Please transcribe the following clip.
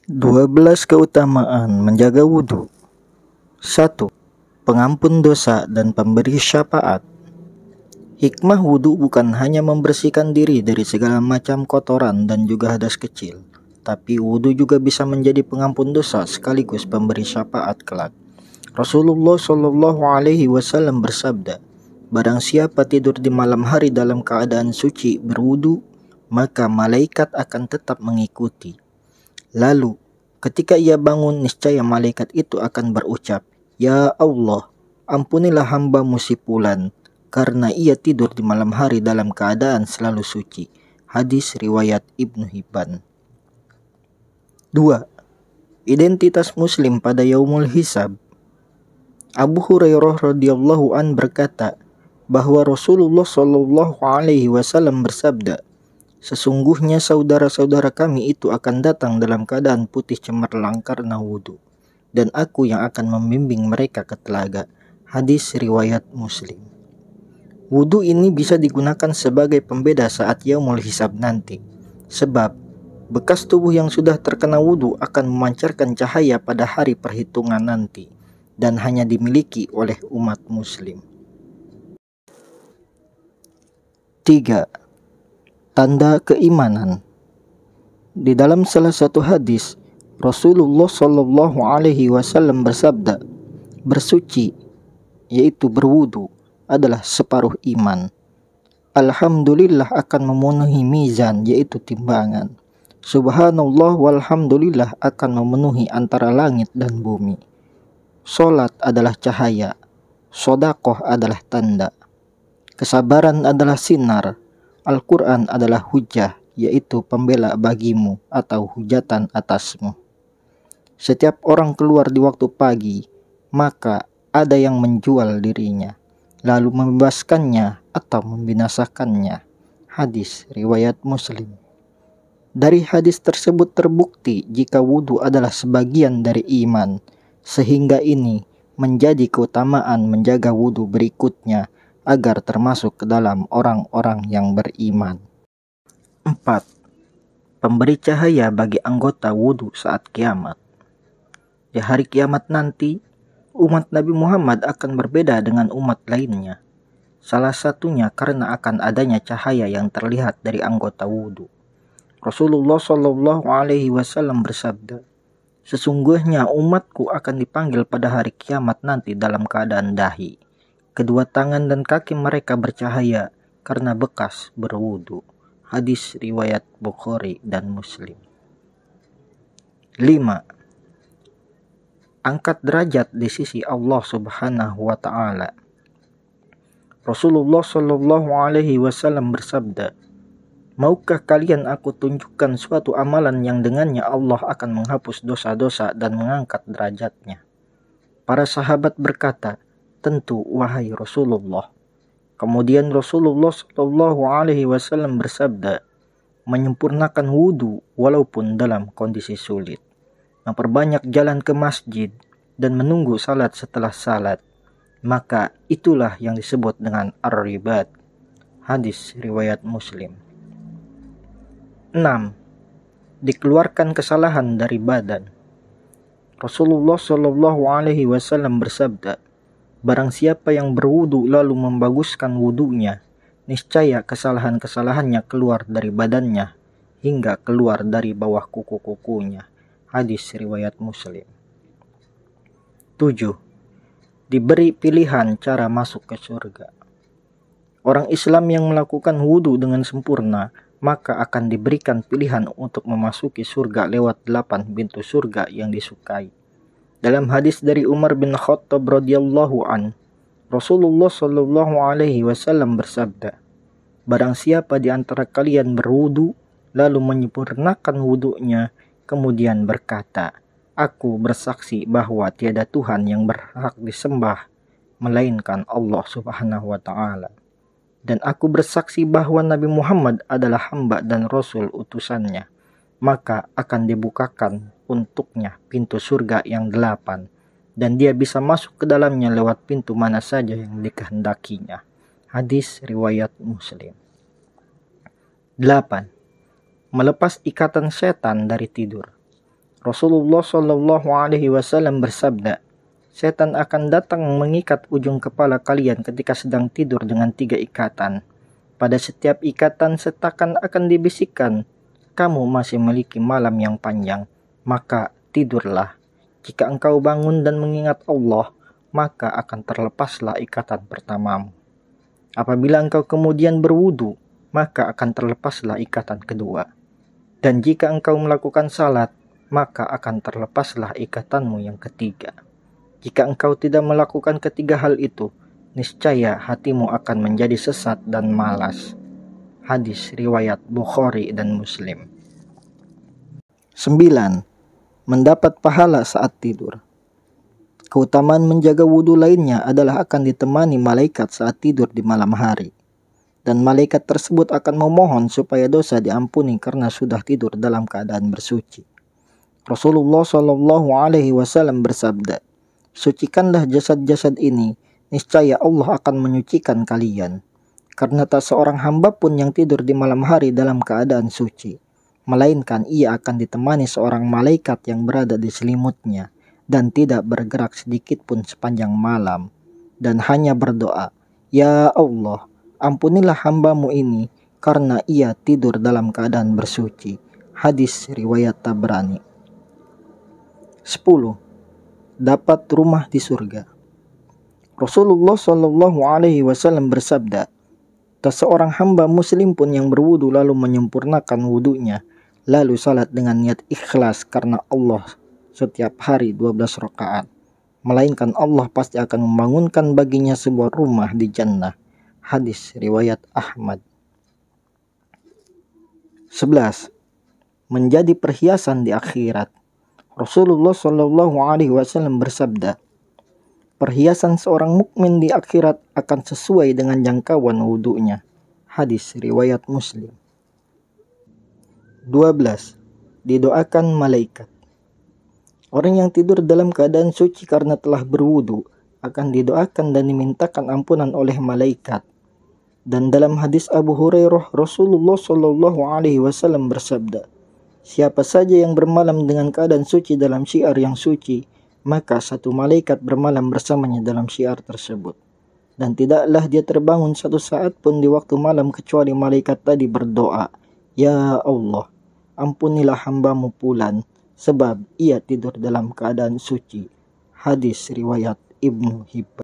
12 keutamaan menjaga wudhu. 1. Pengampun dosa dan pemberi syafaat. Hikmah wudhu bukan hanya membersihkan diri dari segala macam kotoran dan juga hadas kecil, tapi wudhu juga bisa menjadi pengampun dosa sekaligus pemberi syafaat kelak. Rasulullah Shallallahu Alaihi Wasallam bersabda, "Barang siapa tidur di malam hari dalam keadaan suci berwudhu, maka malaikat akan tetap mengikuti. Lalu, ketika ia bangun, niscaya malaikat itu akan berucap, 'Ya Allah, ampunilah hamba-Mu si Fulan, karena ia tidur di malam hari dalam keadaan selalu suci.'" Hadis riwayat Ibnu Hibban. 2. Identitas Muslim pada Yaumul Hisab. Abu Hurairah radhiyallahu an berkata bahwa Rasulullah Shallallahu Alaihi Wasallam bersabda, "Sesungguhnya saudara-saudara kami itu akan datang dalam keadaan putih cemerlang karena wudhu, dan aku yang akan membimbing mereka ke telaga." Hadis riwayat Muslim. Wudhu ini bisa digunakan sebagai pembeda saat yaumul hisab nanti, sebab bekas tubuh yang sudah terkena wudhu akan memancarkan cahaya pada hari perhitungan nanti, dan hanya dimiliki oleh umat muslim. 3. Tanda keimanan. Di dalam salah satu hadis, Rasulullah Shallallahu Alaihi Wasallam bersabda, "Bersuci, yaitu berwudu, adalah separuh iman. Alhamdulillah akan memenuhi mizan, yaitu timbangan. Subhanallah walhamdulillah akan memenuhi antara langit dan bumi. Solat adalah cahaya, sodakoh adalah tanda, kesabaran adalah sinar, Al-Quran adalah hujah, yaitu pembela bagimu atau hujatan atasmu. Setiap orang keluar di waktu pagi, maka ada yang menjual dirinya, lalu membebaskannya atau membinasakannya." Hadis riwayat Muslim. Dari hadis tersebut terbukti jika wudhu adalah sebagian dari iman, sehingga ini menjadi keutamaan menjaga wudhu berikutnya agar termasuk ke dalam orang-orang yang beriman. 4. Pemberi cahaya bagi anggota wudhu saat kiamat. Di hari kiamat nanti, umat Nabi Muhammad akan berbeda dengan umat lainnya. Salah satunya karena akan adanya cahaya yang terlihat dari anggota wudhu. Rasulullah Shallallahu Alaihi Wasallam bersabda, "Sesungguhnya umatku akan dipanggil pada hari kiamat nanti dalam keadaan dahi. Kedua tangan dan kaki mereka bercahaya karena bekas berwudu." Hadis riwayat Bukhari dan Muslim. 5. Angkat derajat di sisi Allah Subhanahu wa Ta'ala. Rasulullah Shallallahu Alaihi Wasallam bersabda, "Maukah kalian aku tunjukkan suatu amalan yang dengannya Allah akan menghapus dosa-dosa dan mengangkat derajatnya?" Para sahabat berkata, "Tentu wahai Rasulullah." Kemudian Rasulullah Shallallahu Alaihi Wasallam bersabda, "Menyempurnakan wudhu walaupun dalam kondisi sulit, memperbanyak jalan ke masjid, dan menunggu salat setelah salat, maka itulah yang disebut dengan ar-ribat." Hadis riwayat Muslim. 6. Dikeluarkan kesalahan dari badan. Rasulullah Shallallahu Alaihi Wasallam bersabda, "Barang siapa yang berwudu lalu membaguskan wudunya, niscaya kesalahan-kesalahannya keluar dari badannya hingga keluar dari bawah kuku-kukunya." Hadis riwayat Muslim. 7. Diberi pilihan cara masuk ke surga. Orang Islam yang melakukan wudu dengan sempurna, maka akan diberikan pilihan untuk memasuki surga lewat 8 pintu surga yang disukai. Dalam hadis dari Umar bin Khattab radhiyallahu an, Rasulullah Shallallahu Alaihi Wasallam bersabda, "Barang siapa di antara kalian berwudu lalu menyempurnakan wudunya, kemudian berkata, 'Aku bersaksi bahwa tiada Tuhan yang berhak disembah melainkan Allah Subhanahu wa Ta'ala, dan aku bersaksi bahwa Nabi Muhammad adalah hamba dan Rasul utusannya,' maka akan dibukakan untuknya pintu surga yang 8, dan dia bisa masuk ke dalamnya lewat pintu mana saja yang dikehendakinya." Hadis riwayat Muslim. 8. Melepas ikatan setan dari tidur. Rasulullah Shallallahu Alaihi Wasallam bersabda, setan akan datang mengikat ujung kepala kalian ketika sedang tidur dengan 3 ikatan. Pada setiap ikatan setakan akan dibisikkan, kamu masih memiliki malam yang panjang, maka tidurlah. Jika engkau bangun dan mengingat Allah, maka akan terlepaslah ikatan pertamamu. Apabila engkau kemudian berwudu, maka akan terlepaslah ikatan kedua. Dan jika engkau melakukan salat, maka akan terlepaslah ikatanmu yang ketiga. Jika engkau tidak melakukan ketiga hal itu, niscaya hatimu akan menjadi sesat dan malas. Hadis riwayat Bukhari dan Muslim. 9. Mendapat pahala saat tidur. Keutamaan menjaga wudhu lainnya adalah akan ditemani malaikat saat tidur di malam hari. Dan malaikat tersebut akan memohon supaya dosa diampuni karena sudah tidur dalam keadaan bersuci. Rasulullah Shallallahu Alaihi Wasallam bersabda, sucikanlah jasad-jasad ini, niscaya Allah akan menyucikan kalian. Karena tak seorang hamba pun yang tidur di malam hari dalam keadaan suci, melainkan ia akan ditemani seorang malaikat yang berada di selimutnya dan tidak bergerak sedikit pun sepanjang malam, dan hanya berdoa, ya Allah, ampunilah hambamu ini karena ia tidur dalam keadaan bersuci. Hadis riwayat Tabrani. 10. Dapat rumah di surga. Rasulullah Shallallahu Alaihi Wasallam bersabda, tak seorang hamba muslim pun yang berwudu lalu menyempurnakan wudunya, lalu salat dengan niat ikhlas karena Allah setiap hari 12 rakaat, melainkan Allah pasti akan membangunkan baginya sebuah rumah di jannah. Hadis riwayat Ahmad. 11. Menjadi perhiasan di akhirat. Rasulullah Shallallahu Alaihi Wasallam bersabda, perhiasan seorang mukmin di akhirat akan sesuai dengan jangkauan wudunya. Hadis riwayat Muslim. 12. Didoakan malaikat. Orang yang tidur dalam keadaan suci karena telah berwudu akan didoakan dan dimintakan ampunan oleh malaikat. Dan dalam hadis Abu Hurairah, Rasulullah Shallallahu Alaihi Wasallam bersabda, siapa saja yang bermalam dengan keadaan suci dalam syiar yang suci, maka satu malaikat bermalam bersamanya dalam syiar tersebut. Dan tidaklah dia terbangun satu saat pun di waktu malam kecuali malaikat tadi berdoa, ya Allah, ampunilah hambamu Fulan, sebab ia tidur dalam keadaan suci. Hadis riwayat Ibnu Hibban.